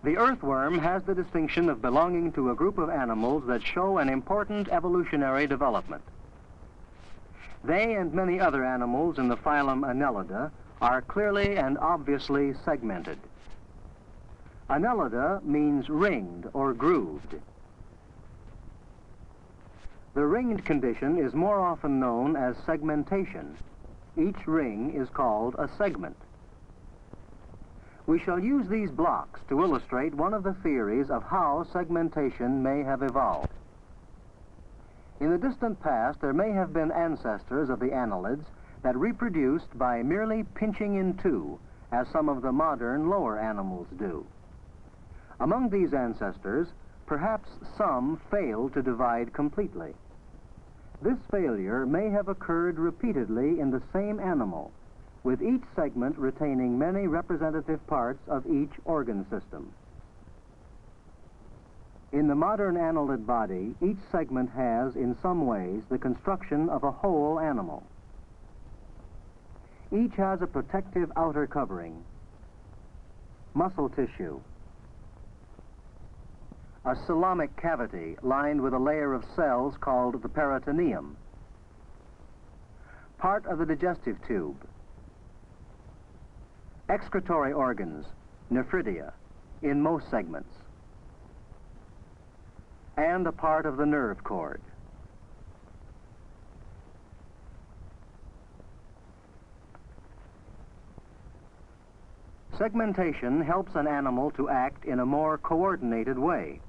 The earthworm has the distinction of belonging to a group of animals that show an important evolutionary development. They and many other animals in the phylum Annelida are clearly and obviously segmented. Annelida means ringed or grooved. The ringed condition is more often known as segmentation. Each ring is called a segment. We shall use these blocks to illustrate one of the theories of how segmentation may have evolved. In the distant past, there may have been ancestors of the annelids that reproduced by merely pinching in two, as some of the modern lower animals do. Among these ancestors, perhaps some failed to divide completely. This failure may have occurred repeatedly in the same animal, with each segment retaining many representative parts of each organ system. In the modern annelid body, each segment has, in some ways, the construction of a whole animal. Each has a protective outer covering, muscle tissue, a coelomic cavity lined with a layer of cells called the peritoneum, part of the digestive tube, excretory organs, nephridia, in most segments, and a part of the nerve cord. Segmentation helps an animal to act in a more coordinated way.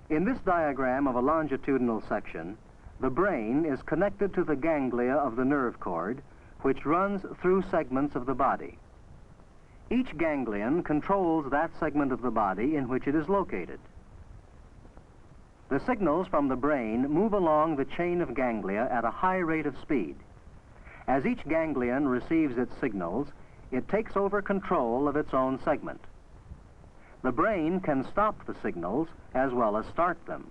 In this diagram of a longitudinal section, the brain is connected to the ganglia of the nerve cord, which runs through segments of the body. Each ganglion controls that segment of the body in which it is located. The signals from the brain move along the chain of ganglia at a high rate of speed. As each ganglion receives its signals, it takes over control of its own segment. The brain can stop the signals as well as start them.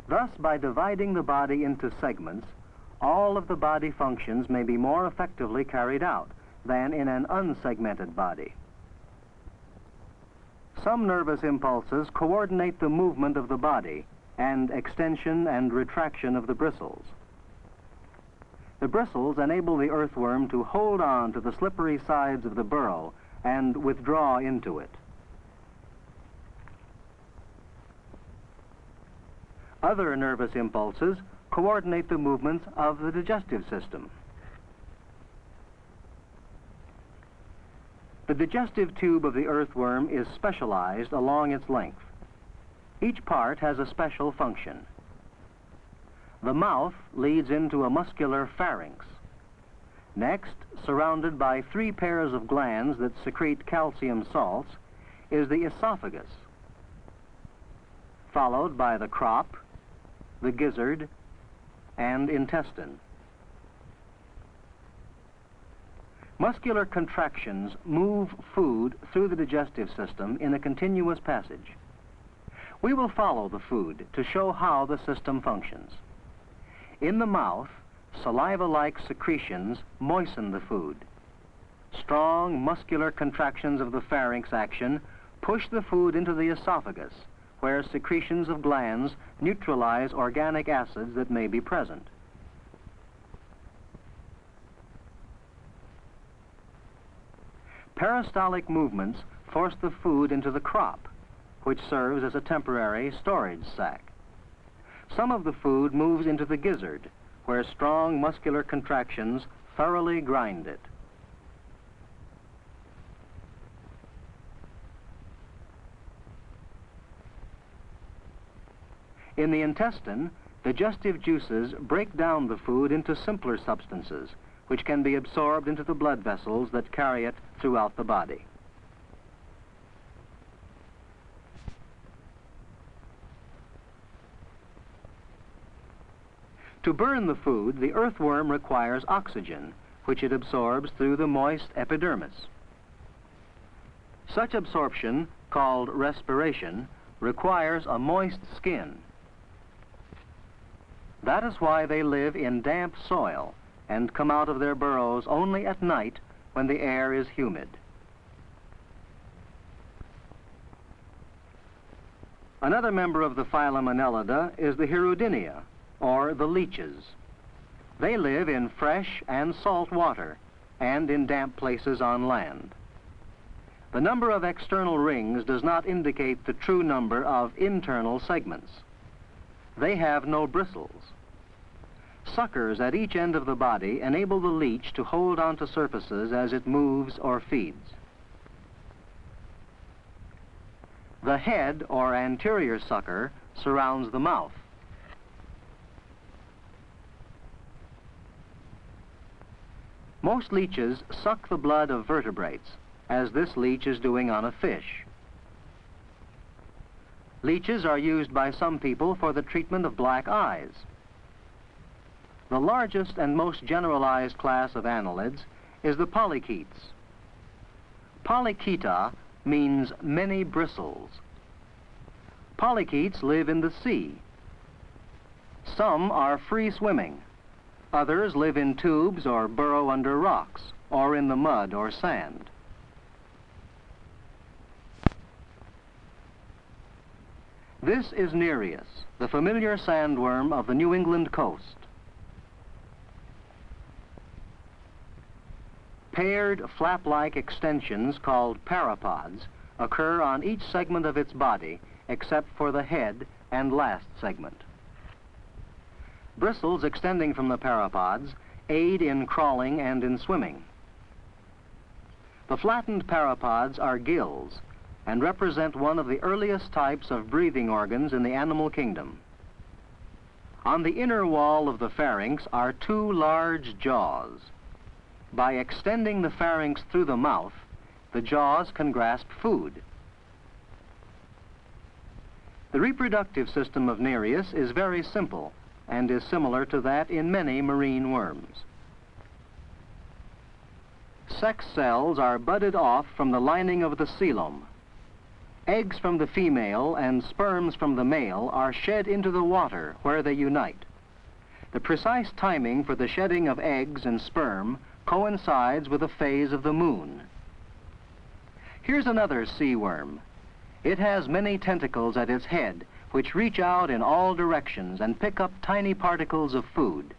Thus, by dividing the body into segments, all of the body functions may be more effectively carried out than in an unsegmented body. Some nervous impulses coordinate the movement of the body and extension and retraction of the bristles. The bristles enable the earthworm to hold on to the slippery sides of the burrow and withdraw into it. Other nervous impulses coordinate the movements of the digestive system. The digestive tube of the earthworm is specialized along its length. Each part has a special function. The mouth leads into a muscular pharynx. Next, surrounded by 3 pairs of glands that secrete calcium salts, is the esophagus, followed by the crop, the gizzard, and intestine. Muscular contractions move food through the digestive system in a continuous passage. We will follow the food to show how the system functions. In the mouth, saliva-like secretions moisten the food. Strong muscular contractions of the pharynx action push the food into the esophagus, where secretions of glands neutralize organic acids that may be present. Peristaltic movements force the food into the crop, which serves as a temporary storage sac. Some of the food moves into the gizzard, where strong muscular contractions thoroughly grind it. In the intestine, digestive juices break down the food into simpler substances, which can be absorbed into the blood vessels that carry it throughout the body. To burn the food, the earthworm requires oxygen, which it absorbs through the moist epidermis. Such absorption, called respiration, requires a moist skin. That is why they live in damp soil, and come out of their burrows only at night when the air is humid. Another member of the phylum Annelida is the Hirudinea, or the leeches. They live in fresh and salt water and in damp places on land. The number of external rings does not indicate the true number of internal segments. They have no bristles. Suckers at each end of the body enable the leech to hold onto surfaces as it moves or feeds. The head, or anterior sucker, surrounds the mouth. Most leeches suck the blood of vertebrates, as this leech is doing on a fish. Leeches are used by some people for the treatment of black eyes. The largest and most generalized class of annelids is the polychaetes. Polychaeta means many bristles. Polychaetes live in the sea. Some are free swimming. Others live in tubes or burrow under rocks or in the mud or sand. This is Nereus, the familiar sandworm of the New England coast. Paired flap-like extensions called parapods occur on each segment of its body except for the head and last segment. Bristles extending from the parapods aid in crawling and in swimming. The flattened parapods are gills and represent one of the earliest types of breathing organs in the animal kingdom. On the inner wall of the pharynx are two large jaws. By extending the pharynx through the mouth, the jaws can grasp food. The reproductive system of Nereus is very simple and is similar to that in many marine worms. Sex cells are budded off from the lining of the coelom. Eggs from the female and sperms from the male are shed into the water where they unite. The precise timing for the shedding of eggs and sperm coincides with the phase of the moon. Here's another sea worm. It has many tentacles at its head which reach out in all directions and pick up tiny particles of food.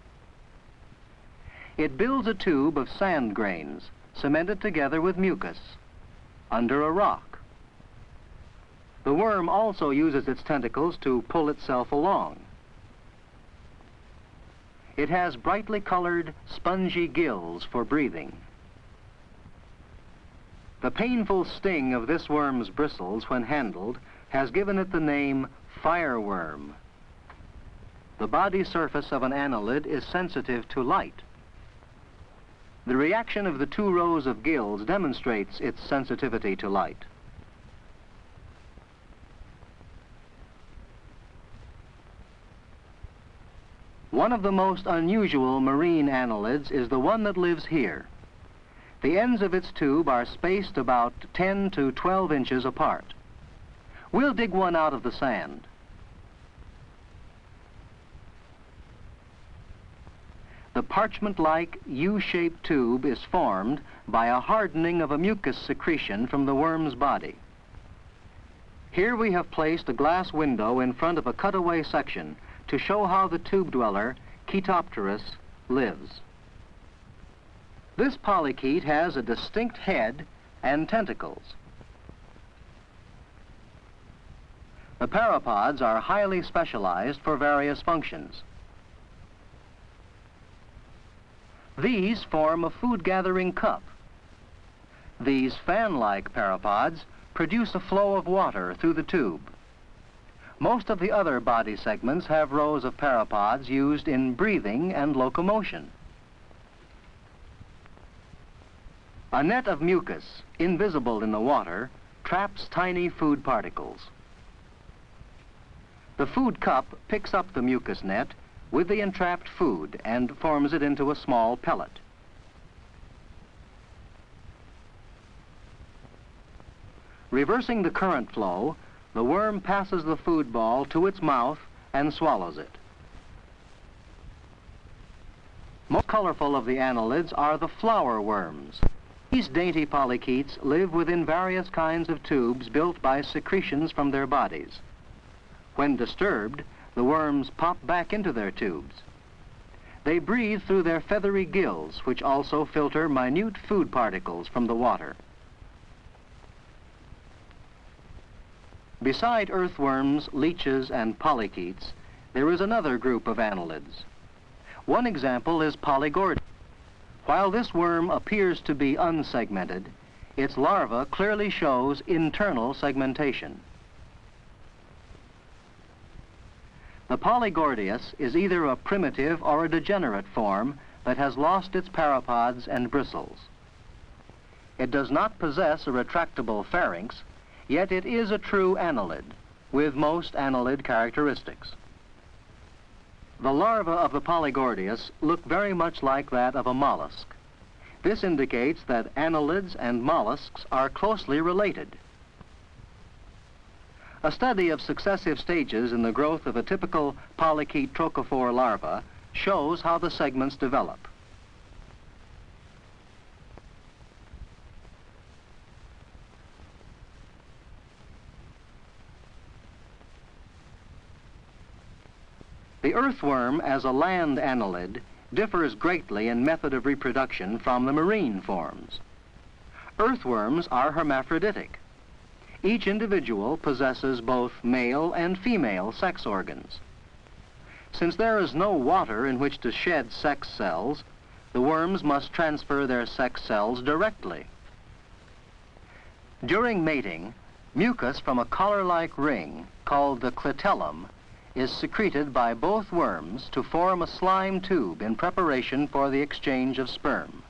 It builds a tube of sand grains cemented together with mucus under a rock. The worm also uses its tentacles to pull itself along. It has brightly colored, spongy gills for breathing. The painful sting of this worm's bristles when handled has given it the name fireworm. The body surface of an annelid is sensitive to light. The reaction of the two rows of gills demonstrates its sensitivity to light. One of the most unusual marine annelids is the one that lives here. The ends of its tube are spaced about 10 to 12 inches apart. We'll dig one out of the sand. The parchment-like U-shaped tube is formed by a hardening of a mucus secretion from the worm's body. Here we have placed a glass window in front of a cutaway section to show how the tube dweller, Chaetopterus, lives. This polychaete has a distinct head and tentacles. The parapods are highly specialized for various functions. These form a food-gathering cup. These fan-like parapods produce a flow of water through the tube. Most of the other body segments have rows of parapods used in breathing and locomotion. A net of mucus, invisible in the water, traps tiny food particles. The food cup picks up the mucus net with the entrapped food and forms it into a small pellet. Reversing the current flow, the worm passes the food ball to its mouth and swallows it. Most colorful of the annelids are the flower worms. These dainty polychaetes live within various kinds of tubes built by secretions from their bodies. When disturbed, the worms pop back into their tubes. They breathe through their feathery gills, which also filter minute food particles from the water. Beside earthworms, leeches, and polychaetes, there is another group of annelids. One example is polygordia. While this worm appears to be unsegmented, its larva clearly shows internal segmentation. The polygordius is either a primitive or a degenerate form that has lost its parapods and bristles. It does not possess a retractable pharynx, yet it is a true annelid, with most annelid characteristics. The larvae of the polygordius look very much like that of a mollusk. This indicates that annelids and mollusks are closely related. A study of successive stages in the growth of a typical polychaete trochophore larva shows how the segments develop. The earthworm as a land annelid differs greatly in method of reproduction from the marine forms. Earthworms are hermaphroditic. Each individual possesses both male and female sex organs. Since there is no water in which to shed sex cells, the worms must transfer their sex cells directly. During mating, mucus from a collar-like ring called the clitellum is secreted by both worms to form a slime tube in preparation for the exchange of sperm.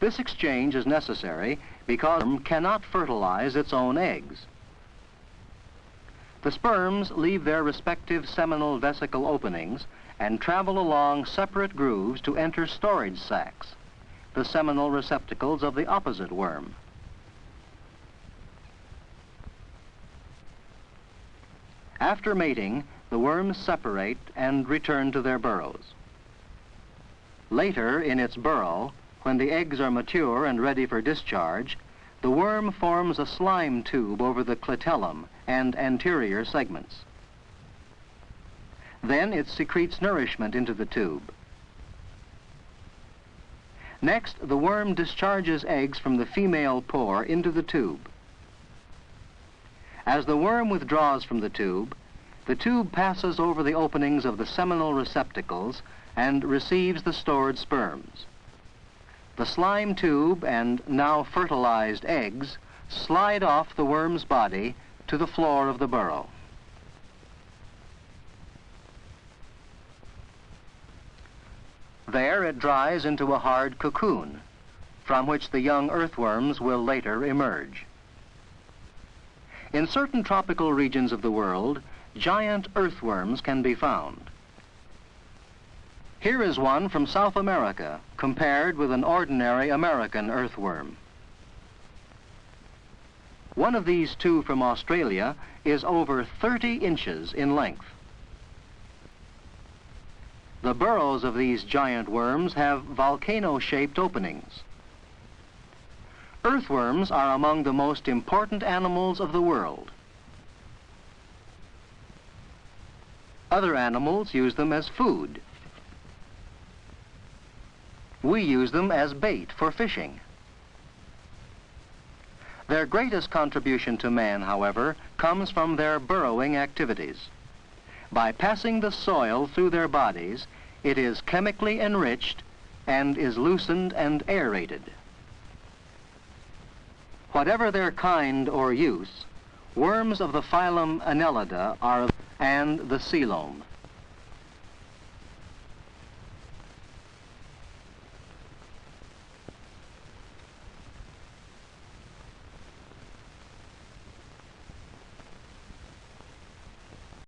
This exchange is necessary because the worm cannot fertilize its own eggs. The sperms leave their respective seminal vesicle openings and travel along separate grooves to enter storage sacs, the seminal receptacles of the opposite worm. After mating, the worms separate and return to their burrows. Later, in its burrow, when the eggs are mature and ready for discharge, the worm forms a slime tube over the clitellum and anterior segments. Then it secretes nourishment into the tube. Next, the worm discharges eggs from the female pore into the tube. As the worm withdraws from the tube passes over the openings of the seminal receptacles and receives the stored sperms. The slime tube and now fertilized eggs slide off the worm's body to the floor of the burrow. There it dries into a hard cocoon, from which the young earthworms will later emerge. In certain tropical regions of the world, giant earthworms can be found. Here is one from South America, compared with an ordinary American earthworm. One of these two from Australia is over 30 inches in length. The burrows of these giant worms have volcano-shaped openings. Earthworms are among the most important animals of the world. Other animals use them as food. We use them as bait for fishing. Their greatest contribution to man, however, comes from their burrowing activities. By passing the soil through their bodies, it is chemically enriched and is loosened and aerated. Whatever their kind or use, worms of the phylum Annelida are and the coelom.